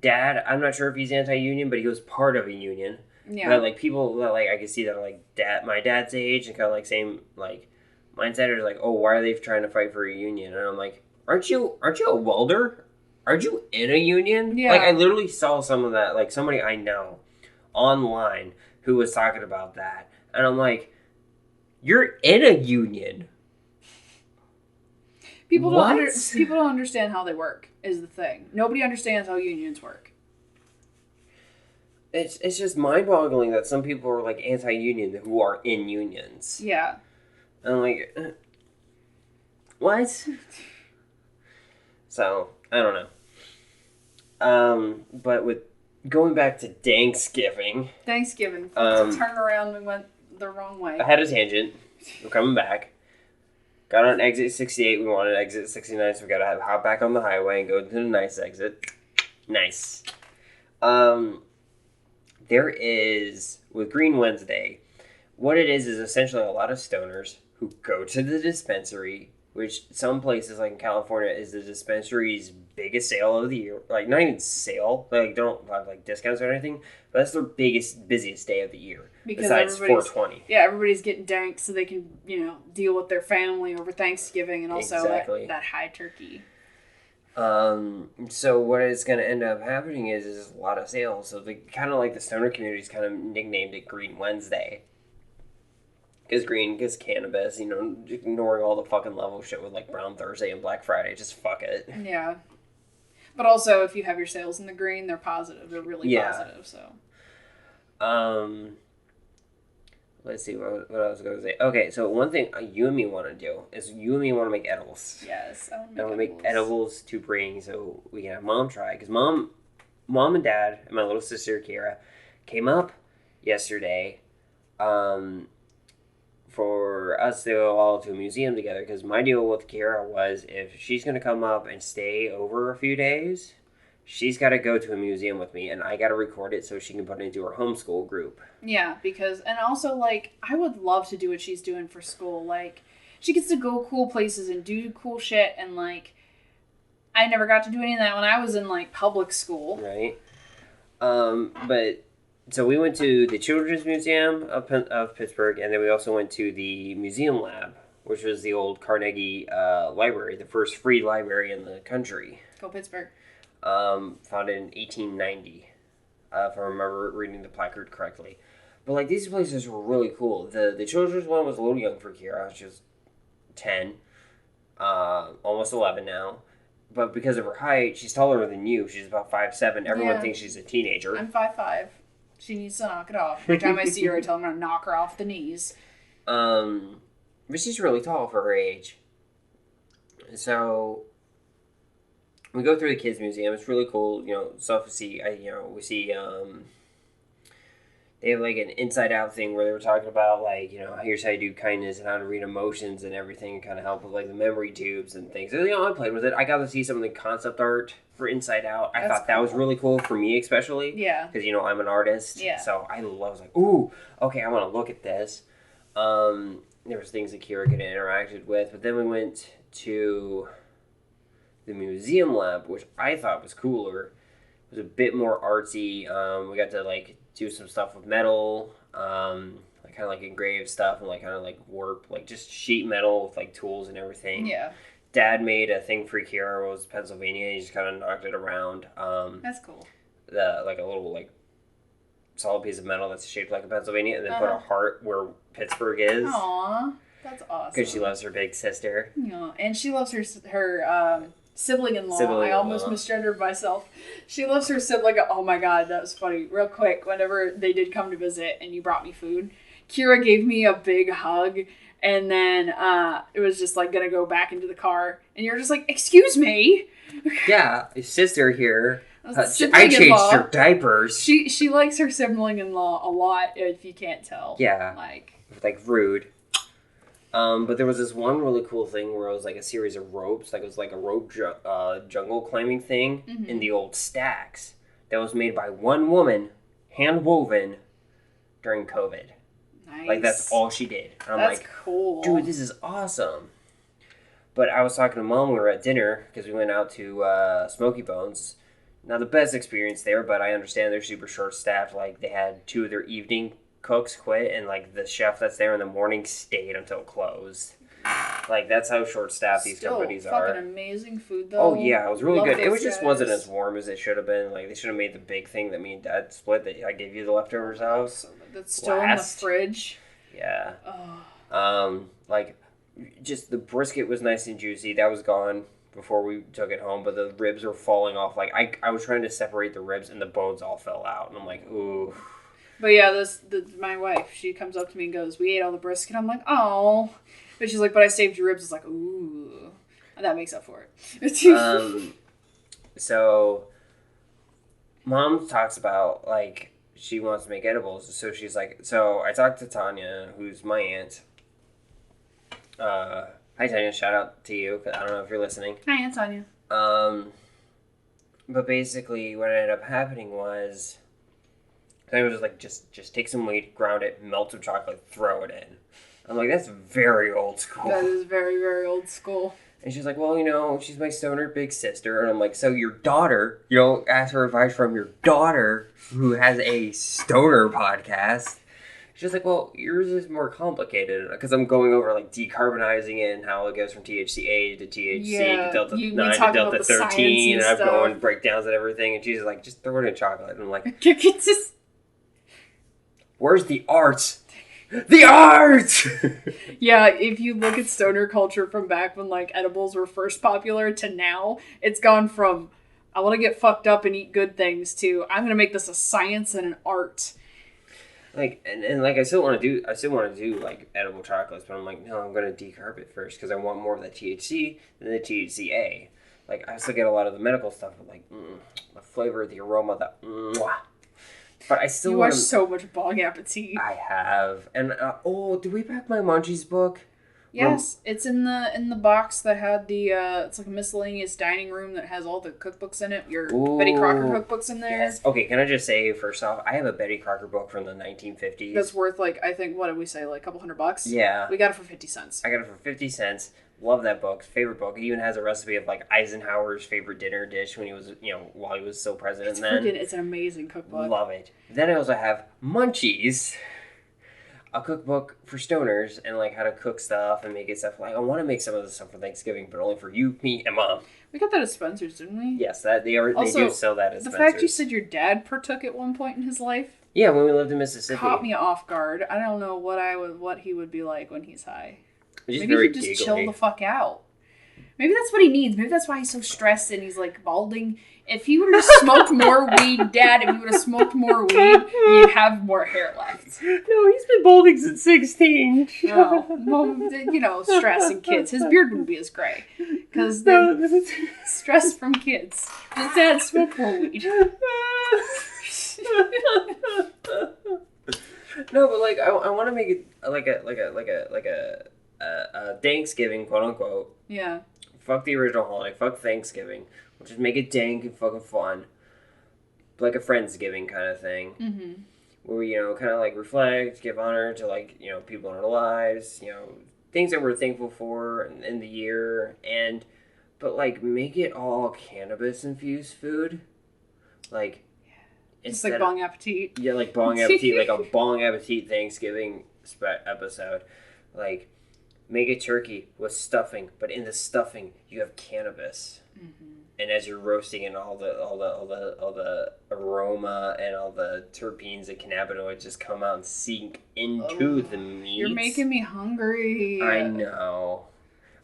Dad, I'm not sure if he's anti-union, but he was part of a union. Yeah. But like people that like I can see that are like my dad's age and kind of like same like mindset are like, oh, why are they trying to fight for a union? And I'm like, aren't you a welder? Aren't you in a union? Yeah. Like I literally saw some of that, like somebody I know online who was talking about that, and I'm like, you're in a union. People don't understand how they work. Is the thing. Nobody understands how unions work. It's just mind-boggling that some people are like anti-union who are in unions. Yeah. And I'm like, what? So I don't know. But with going back to Danksgiving, turned around and went the wrong way. I had a tangent. We're coming back. Got on exit 68. We wanted exit 69, so we got to hop back on the highway and go to the nice exit. Nice. There is, with Green Wednesday, what it is essentially a lot of stoners who go to the dispensary, which some places, like in California, is the dispensary's biggest sale of the year. Like, not even sale. Like, don't have, like, discounts or anything. But that's their busiest day of the year. Because besides 420. Yeah, everybody's getting dank so they can, deal with their family over Thanksgiving and also that high turkey. So what is going to end up happening is a lot of sales. So the kind of like the stoner community's kind of nicknamed it Green Wednesday. Because cannabis, ignoring all the fucking level shit with like Brown Thursday and Black Friday, just fuck it. Yeah. But also, if you have your sales in the green, they're positive. They're really positive, so. Let's see what I was going to say. Okay, so one thing you and me want to do is you and me want to make edibles. Yes, I want to make edibles to bring so we can have Mom try. Because Mom and Dad and my little sister, Kira, came up yesterday for us to go all to a museum together. Because my deal with Kira was if she's going to come up and stay over a few days, she's got to go to a museum with me, and I got to record it so she can put it into her homeschool group. Yeah, and also, like, I would love to do what she's doing for school. Like, she gets to go cool places and do cool shit, and, like, I never got to do any of that when I was in, like, public school. Right. But, so we went to the Children's Museum of Pittsburgh, and then we also went to the Museum Lab, which was the old Carnegie Library, the first free library in the country. Go Pittsburgh. Founded in 1890, if I remember reading the placard correctly. But, like, these places were really cool. The children's one was a little young for Kira. She was 10, almost 11 now. But because of her height, she's taller than you. She's about 5'7". Everyone thinks she's a teenager. I'm 5'5". She needs to knock it off. Every time I see her, I tell her I'm going to knock her off the knees. But she's really tall for her age. So we go through the kids' museum. It's really cool, stuff to see. We see, they have like an inside out thing where they were talking about like, here's how you do kindness and how to read emotions and everything, and kind of help with like the memory tubes and things. So, I played with it. I got to see some of the concept art for Inside Out. I thought that was really cool for me, especially. Yeah. Because, I'm an artist. Yeah. So I was like, ooh, okay, I want to look at this. There was things that Kira could have interacted with, but then we went to the Museum Lab, which I thought was cooler. It was a bit more artsy. We got to like do some stuff with metal, like kind of like engraved stuff and like kind of like warp, like just sheet metal with like tools and everything. Yeah. Dad made a thing for Kira. It was Pennsylvania. He just kind of knocked it around. That's cool. Like a little like solid piece of metal that's shaped like a Pennsylvania, and then put a heart where Pittsburgh is. Aww, that's awesome. Because she loves her big sister. Yeah, and she loves her sibling-in-law. I almost misgendered myself. She loves her sibling. Oh my god, that was funny. Real quick, whenever they did come to visit and you brought me food, Kira gave me a big hug, and then it was just like gonna go back into the car, and you're just like, excuse me. Yeah, his sister here I changed her diapers. She likes her sibling-in-law a lot, if you can't tell. Yeah. Like rude. But there was this one really cool thing where it was like a series of ropes. Like it was like a rope jungle climbing thing in the old stacks that was made by one woman, hand woven during COVID. Nice. Like that's all she did. And I'm that's like, cool. Dude, this is awesome. But I was talking to Mom when we were at dinner because we went out to Smoky Bones. Not the best experience there, but I understand they're super short-staffed. Like, they had 2 of their evening cooks quit, and, like, the chef that's there in the morning stayed until close. Like, that's how short-staffed these companies are. Fucking amazing food, though. Oh, yeah, it was really good. It just guys. wasn't as warm as it should have been. Like, they should have made the big thing that me and Dad split that I gave you the leftovers of. That's still in the fridge. Yeah. Oh. Like, just the brisket was nice and juicy. That was gone before we took it home, but the ribs were falling off. Like, I was trying to separate the ribs, and the bones all fell out. And I'm like, ooh. But yeah, my wife, she comes up to me and goes, we ate all the brisket. I'm like, oh. But she's like, but I saved your ribs. It's like, ooh. And that makes up for it. So, Mom talks about, like, she wants to make edibles. So she's like, so I talked to Tanya, who's my aunt. Hi, Tanya. Shout out to you. I don't know if you're listening. Hi, Aunt Tanya. But basically, what ended up happening was, Tanya was just like, just take some weed, ground it, melt some chocolate, throw it in. I'm like, that's very old school. That is very, very old school. And she's like, well, you know, she's my stoner big sister. And I'm like, so your daughter, you know, ask her advice from your daughter who has a stoner podcast. She's like, well, yours is more complicated because I'm going over like decarbonizing it and how it goes from THCA to THC to Delta 9 to Delta 13. And I'm going breakdowns and everything. And she's like, just throw it in chocolate. And I'm like, where's the art? The art! Yeah, if you look at stoner culture from back when like edibles were first popular to now, it's gone from I want to get fucked up and eat good things to I'm going to make this a science and an art. Like and like I still want to do like edible chocolates, but I'm like, no, I'm going to decarb it first because I want more of the THC than the THCA. Like I still get a lot of the medical stuff, but like the flavor, the aroma, but I still watch so much Bon Appetit. I have. And did we pack my Munchies book? Yes, it's in the box that had the it's like a miscellaneous dining room that has all the cookbooks in it. Your Betty Crocker cookbooks in there. Yes. Okay, can I just say first off, I have a Betty Crocker book from the 1950s. That's worth like I think what did we say like a couple $100? Yeah. We got it for 50 cents. I got it for 50 cents. Love that book. Favorite book. It even has a recipe of like Eisenhower's favorite dinner dish when he was, while he was still president. It's an amazing cookbook. Love it. Then I also have Munchies, a cookbook for stoners and like how to cook stuff and make it stuff. Like I want to make some of this stuff for Thanksgiving, but only for you, me, and Mom. We got that at Spencer's, didn't we? Yes, they do sell that at Spencer's. The fact you said your dad partook at one point in his life. Yeah, when we lived in Mississippi. Caught me off guard. I don't know what he would be like when he's high. Maybe he'd just chill the fuck out. Maybe that's what he needs. Maybe that's why he's so stressed and he's like balding. If he would have smoked more weed, Dad, if he would have smoked more weed, you'd have more hair left. No, he's been balding since 16. Oh, well, stress and kids. His beard wouldn't be as gray. Because stress from kids. His dad smoked more weed. No, but like I want to make it like a Danksgiving, quote unquote. Yeah. Fuck the original holiday. Fuck Thanksgiving. We'll just make it dank and fucking fun, like a Friendsgiving kind of thing, where we kind of like reflect, give honor to like people in our lives, things that we're thankful for in the year, but like make it all cannabis infused food, like. It's like Bong Appetit. Yeah, like Bong Appetit, like a Bong Appetit Thanksgiving episode. Like, make a turkey with stuffing, but in the stuffing you have cannabis, and as you're roasting it, all the aroma and all the terpenes and cannabinoids just come out and sink into the meat. You're making me hungry. I know.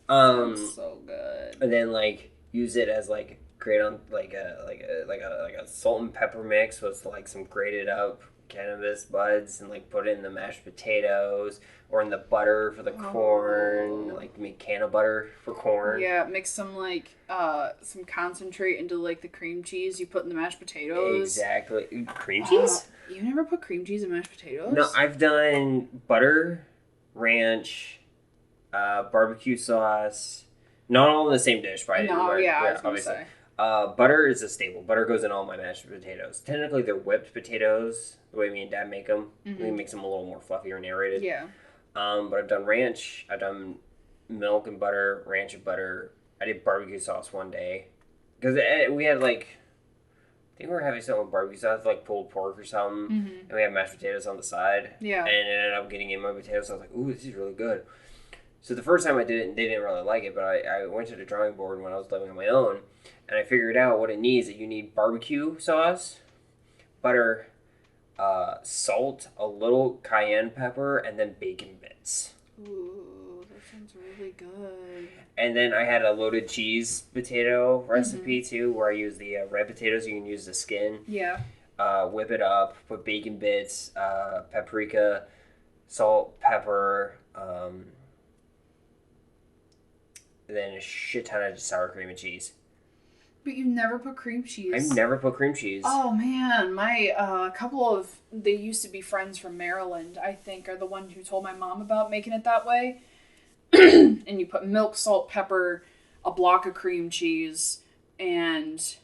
So good. And then like use it as like. Grate on like a salt and pepper mix with like some grated up cannabis buds and like put it in the mashed potatoes or in the butter for the corn. Like make can of butter for corn. Yeah, mix some like some concentrate into like the cream cheese you put in the mashed potatoes. Exactly. Cream cheese? You never put cream cheese in mashed potatoes? No, I've done butter, ranch, barbecue sauce. Not all in the same dish, right? No, yeah, I was gonna obviously. say. Butter is a staple. Butter goes in all my mashed potatoes. Technically, they're whipped potatoes, the way me and Dad make them. Mm-hmm. It makes them a little more fluffier and aerated. Yeah. But I've done ranch. I've done milk and butter, ranch and butter. I did barbecue sauce one day. Because we had like, I think we were having something with barbecue sauce, like pulled pork or something. Mm-hmm. And we had mashed potatoes on the side. Yeah. And it ended up getting in my potatoes. So I was like, ooh, this is really good. So the first time I did it, they didn't really like it. But I went to the drawing board when I was living on my own. And I figured out what it needs. That you need barbecue sauce, butter, salt, a little cayenne pepper, and then bacon bits. Ooh, that sounds really good. And then I had a loaded cheese potato recipe too, where I use the red potatoes. You can use the skin. Yeah. Whip it up, put bacon bits, paprika, salt, pepper, then a shit ton of sour cream and cheese. But you never put cream cheese. I've never put cream cheese. Oh man, my couple of they used to be friends from Maryland, I think, are the one who told my mom about making it that way. And you put milk, salt, pepper, a block of cream cheese, and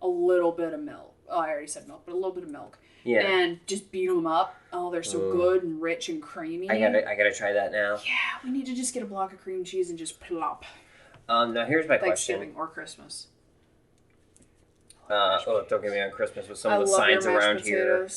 a little bit of milk. Oh, I already said milk, but a little bit of milk. Yeah. And just beat them up. Oh, they're so good and rich and creamy. I gotta try that now. Yeah, we need to just get a block of cream cheese and just plop. Now here's my Thanksgiving question. or Christmas. Don't get me on Christmas with some of the signs around here.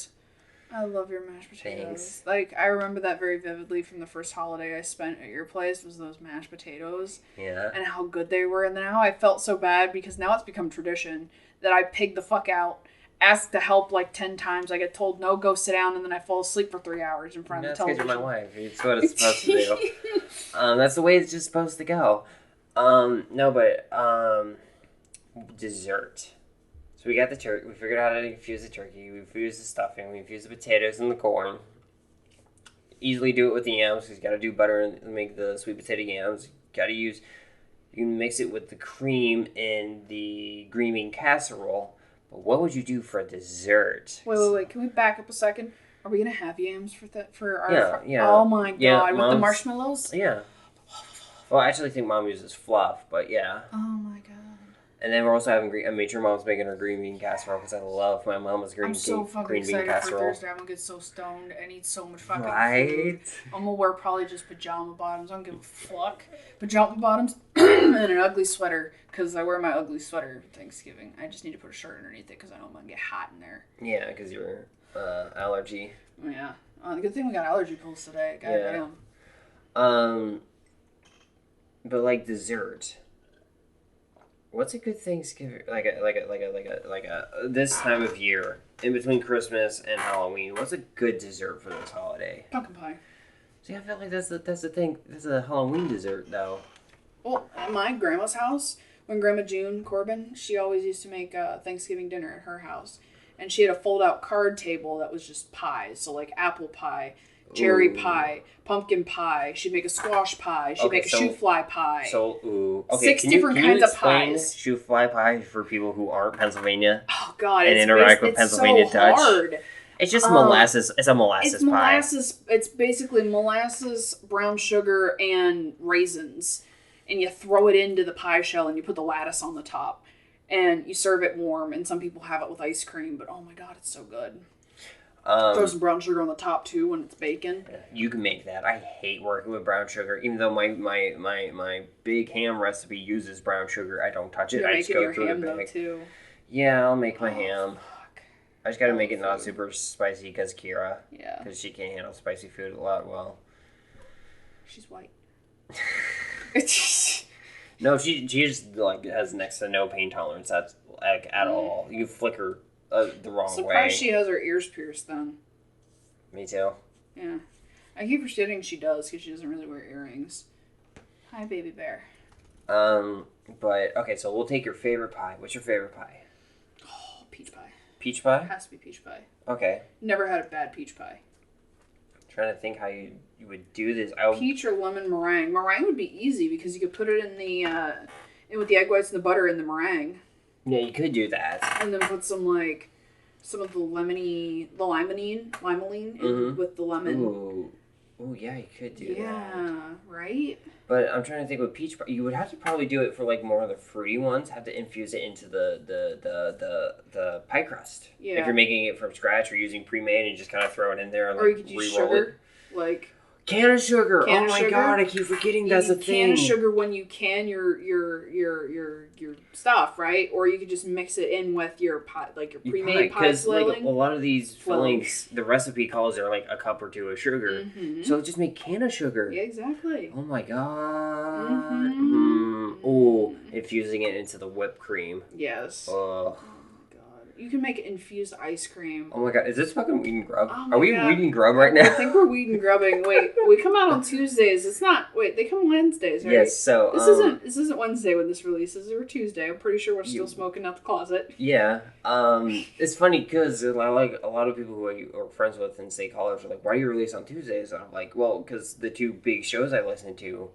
I love your mashed potatoes. Thanks. Like, I remember that very vividly from the first holiday I spent at your place was those mashed potatoes. Yeah. And how good they were. And then now I felt so bad because now it's become tradition that I pig the fuck out, ask to help like 10 times. I get told, no, go sit down, and then I fall asleep for 3 hours in front of the That's television. because you're my wife. It's what it's supposed to do. That's the way it's just supposed to go. Dessert. So we got the turkey. We figured out how to infuse the turkey. We infused the stuffing. We infused the potatoes and the corn. Easily do it with the yams because you got to do butter and make the sweet potato yams. You can mix it with the cream in the green bean casserole. But what would you do for a dessert? Wait. Can we back up a second? Are we going to have yams for our... Yeah. Oh my God. Yeah, with the marshmallows? Yeah. Well, I actually think Mom uses fluff, but yeah. Oh my God. And then we're also having I made sure Mom's making her green bean casserole because I love my mama's green I'm so fucking bean excited casserole. for Thursday. I'm gonna get so stoned and eat so much fucking Right? food. I'm gonna wear probably just pajama bottoms. I don't give a fuck. Pajama bottoms and an ugly sweater because I wear my ugly sweater Thanksgiving. I just need to put a shirt underneath it because I know I'm gonna get hot in there. Yeah, because you're allergy. Yeah. The good thing we got allergy pills today. God damn. But like dessert. What's a good Thanksgiving like a this time of year in between Christmas and Halloween? What's a good dessert for this holiday? Pumpkin pie. See, I feel like that's the thing. That's a Halloween dessert though. Well, at my grandma's house, when Grandma June Corbin, she always used to make Thanksgiving dinner at her house, and she had a fold-out card table that was just pies. So like apple pie, cherry pie, pumpkin pie. She'd make a squash pie. She'd make a shoe fly pie. Okay, 6 different kinds of pies. Shoe fly pie for people who aren't Pennsylvania. Oh God, and interact with Pennsylvania so Dutch. hard. It's just molasses. It's a molasses It's pie. molasses. It's basically molasses, brown sugar, and raisins, and you throw it into the pie shell and you put the lattice on the top, and you serve it warm. And some people have it with ice cream, but oh my God, it's so good. Throw some brown sugar on the top too when it's bacon. You can make that. I hate working with brown sugar, even though my big ham recipe uses brown sugar. I don't touch it. I just go through the bag. Too. Yeah, I'll make my ham. Fuck. I just gotta make it not super spicy because Kira. Yeah. Because she can't handle spicy food a lot well. She's white. No, she just like has next to no pain tolerance. That's like at all. You flick her the wrong way. Surprised she has her ears pierced then. Me too. Yeah. I keep forgetting she does because she doesn't really wear earrings. Hi, baby bear. But okay, so we'll take your favorite pie. What's your favorite pie? Oh, peach pie. Peach pie? It has to be peach pie. Okay. Never had a bad peach pie. I'm trying to think how you would do this. Peach or lemon meringue. Meringue would be easy because you could put it in with the egg whites and the butter in the meringue. Yeah, you could do that. And then put some of the limonene in with the lemon. Ooh, yeah, you could do that. Yeah, right? But I'm trying to think with peach pie, you would have to probably do it for like more of the fruity ones. Have to infuse it into the pie crust. Yeah. If you're making it from scratch or using pre-made and just kind of throw it in there and or you could use sugar. Like can of sugar. Can oh of my sugar. God, I keep forgetting that's a thing. Can of sugar when you can your stuff, right? Or you could just mix it in with your pie, like your pre-made pie filling. Like a lot of these fillings, the recipe calls are like a cup or two of sugar. Mm-hmm. So just make can of sugar. Yeah, exactly. Oh my God. Mm-hmm. Oh, infusing it into the whipped cream. Yes. Oh. You can make infused ice cream. Oh my God, is this fucking Weed and Grub? Oh Are we God. Weed and Grub right now? I think we're Weed and Grubbing. Wait, we come out on Tuesdays. They come Wednesdays, right? Yes, so this isn't Wednesday when this releases, or Tuesday. I'm pretty sure we're still smoking out the closet. Yeah. It's funny because like a lot of people who are friends with in state college are like, why do you release on Tuesdays? And I'm like, well, because the two big shows I listen to,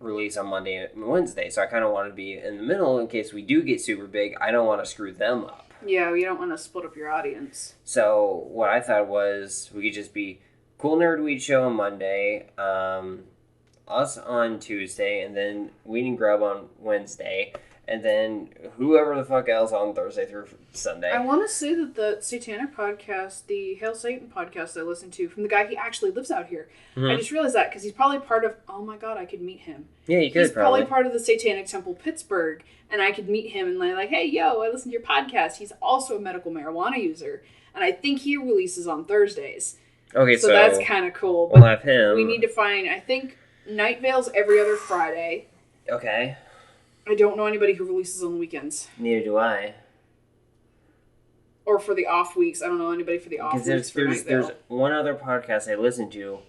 release on Monday and Wednesday, so I kind of want to be in the middle in case we do get super big. I don't want to screw them up. Yeah, you don't want to split up your audience. So what I thought was we could just be Cool Nerd Weed Show on Monday, us on Tuesday, and then Weed and Grub on Wednesday, and then whoever the fuck else on Thursday through Sunday. I want to say that the Satanic podcast, the Hail Satan podcast I listen to, from the guy, he actually lives out here. Mm-hmm. I just realized that because he's probably part of, oh my God, I could meet him. Yeah, you could He's probably part of the Satanic Temple Pittsburgh, and I could meet him and like, hey, yo, I listen to your podcast. He's also a medical marijuana user, and I think he releases on Thursdays. Okay, so that's kind of cool. We'll have him. We need to find, I think, Night Vale's every other Friday. Okay. I don't know anybody who releases on the weekends. Neither do I. Or for the off weeks. I don't know anybody for the off weeks. There's one other podcast I listen to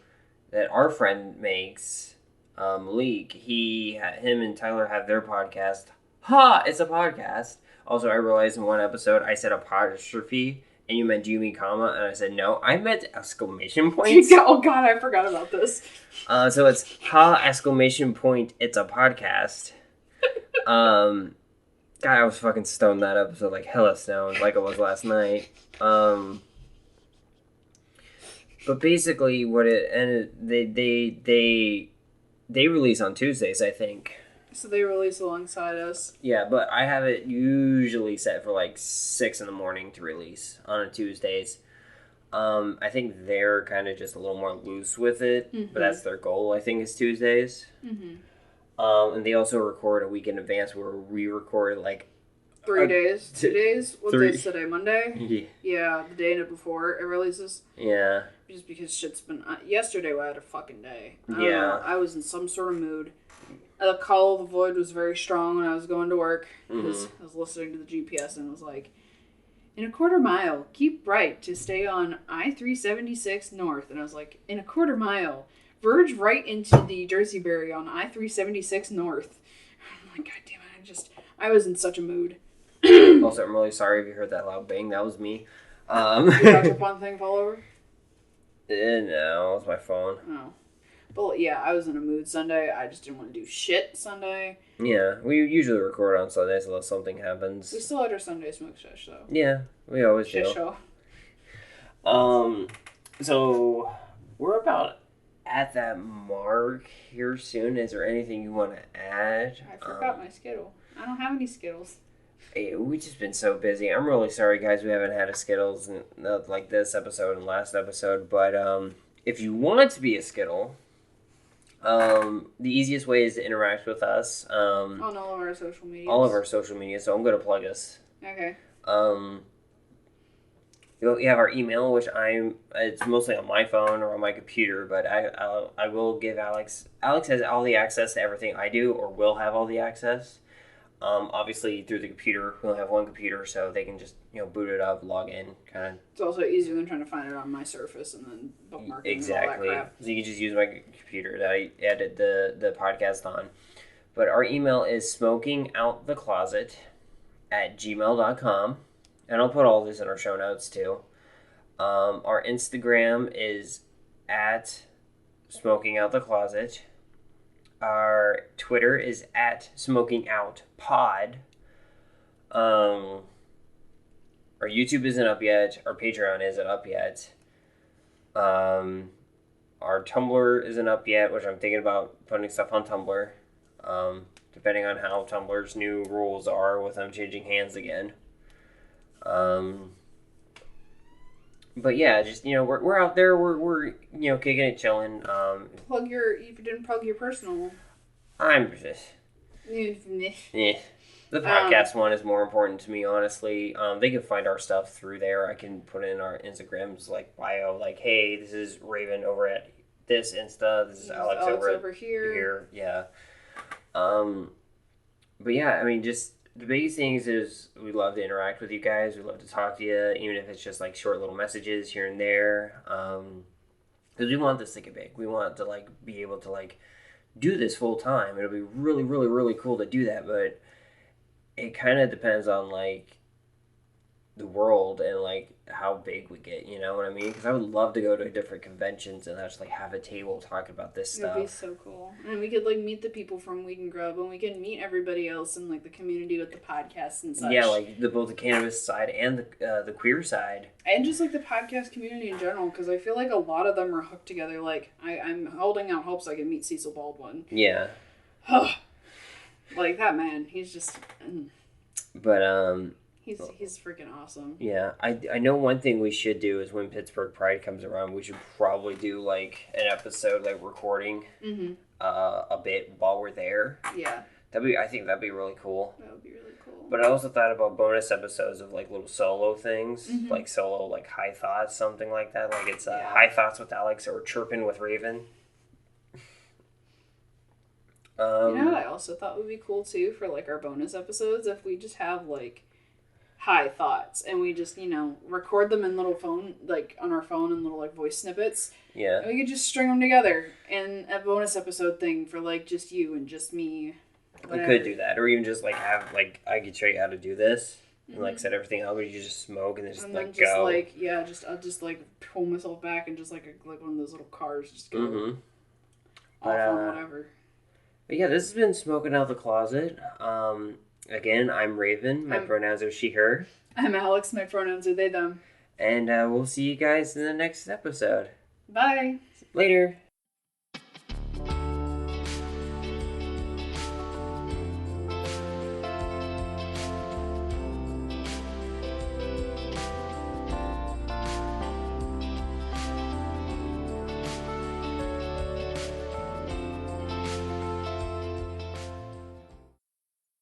that our friend makes, Malik. Him and Tyler have their podcast. It's a podcast. Also, I realized in one episode I said apostrophe and you meant Jimmy comma, and I said no, I meant exclamation points. Oh God, I forgot about this. So it's exclamation point. It's a podcast. God, I was fucking stoned that episode, like hella stoned, like it was last night. But basically, they release on Tuesdays, I think. So they release alongside us. Yeah, but I have it usually set for like 6 a.m. to release on a Tuesdays. I think they're kind of just a little more loose with it, but that's their goal. I think is Tuesdays. Mm-hmm. And they also record a week in advance where we record like 3 days, 2 days. What day is today? Monday? Yeah, the day before it releases. Yeah. Just because shit's been... yesterday I had a fucking day. I was in some sort of mood. The call of the void was very strong when I was going to work. Because I was listening to the GPS and it was like, in a quarter mile, keep right to stay on I-376 North. And I was like, in a quarter mile, verge right into the Jersey Berry on I-376 North. I'm like, God damn it, I was in such a mood. Also, I'm really sorry if you heard that loud bang. That was me. Did your touch upon thing fall over? No, it was my phone. Oh. But yeah, I was in a mood Sunday. I just didn't want to do shit Sunday. Yeah, we usually record on Sundays unless something happens. We still had our Sunday smoke sesh, though. Yeah, we always shit do. Show. So we're about at that mark here soon. Is there anything you want to add? I forgot my Skittle. I don't have any Skittles. Hey, we've just been so busy. I'm really sorry, guys. We haven't had a Skittles like this episode and last episode. But if you want to be a Skittle, the easiest way is to interact with us. On all of our social media. All of our social media. So I'm going to plug us. Okay. We have our email, which it's mostly on my phone or on my computer, but I will give Alex. Alex has all the access to everything I do, or will have all the access. Obviously, through the computer, we only have one computer, so they can just boot it up, log in, kind of. It's also easier than trying to find it on my Surface and then bookmark it. Exactly. And all that crap. So you can just use my computer that I edit the podcast on. But our email is smokingoutthecloset @gmail.com. And I'll put all this in our show notes too. Our Instagram is at Smoking Out the Closet. Our Twitter is at Smoking Out Pod. Our YouTube isn't up yet. Our Patreon isn't up yet. Our Tumblr isn't up yet, which I'm thinking about putting stuff on Tumblr. Depending on how Tumblr's new rules are with them changing hands again. But yeah, just, we're out there, we're kicking it, chilling. If you didn't plug your personal. I'm just, the podcast one is more important to me, honestly. They can find our stuff through there. I can put in our Instagrams, like, bio, like, hey, this is Rayven over at this Insta, this is Alex over here. Yeah. But yeah, I mean, just the biggest things is we love to interact with you guys. We love to talk to you, even if it's just like short little messages here and there. Because we want this to get big. We want to like be able to like do this full time. It'll be really, really, really cool to do that. But it kind of depends on like the world and like how big we get. You know what I mean? Because I would love to go to different conventions and actually have a table talking about this stuff. It'd be so cool. And we could like meet the people from Weed and Grub, and we could meet everybody else in like the community with the podcasts and such. Yeah, like both the cannabis side and the queer side, and just like the podcast community in general. Because I feel like a lot of them are hooked together. Like I'm holding out hopes I can meet Cecil Baldwin. Yeah. Like that man, he's just. But He's freaking awesome. Yeah, I know one thing we should do is when Pittsburgh Pride comes around, we should probably do like an episode like recording a bit while we're there. Yeah. I think that'd be really cool. That would be really cool. But I also thought about bonus episodes of like little solo things, like solo like high thoughts, something like that. Like it's high thoughts with Alex or chirping with Rayven. I also thought would be cool too for like our bonus episodes if we just have like high thoughts and we just record them in little phone like on our phone in little like voice snippets. Yeah, and we could just string them together in a bonus episode thing for like just you and just me. Whatever. We could do that, or even just like have like I could show you how to do this and like set everything up, but you just smoke and then just like go. I'll just like pull myself back and just like one of those little cars just go off on whatever. But yeah, this has been Smoking Out the Closet. Again, I'm Rayven. My pronouns are she, her. I'm Alex. My pronouns are they, them. And we'll see you guys in the next episode. Bye. Later.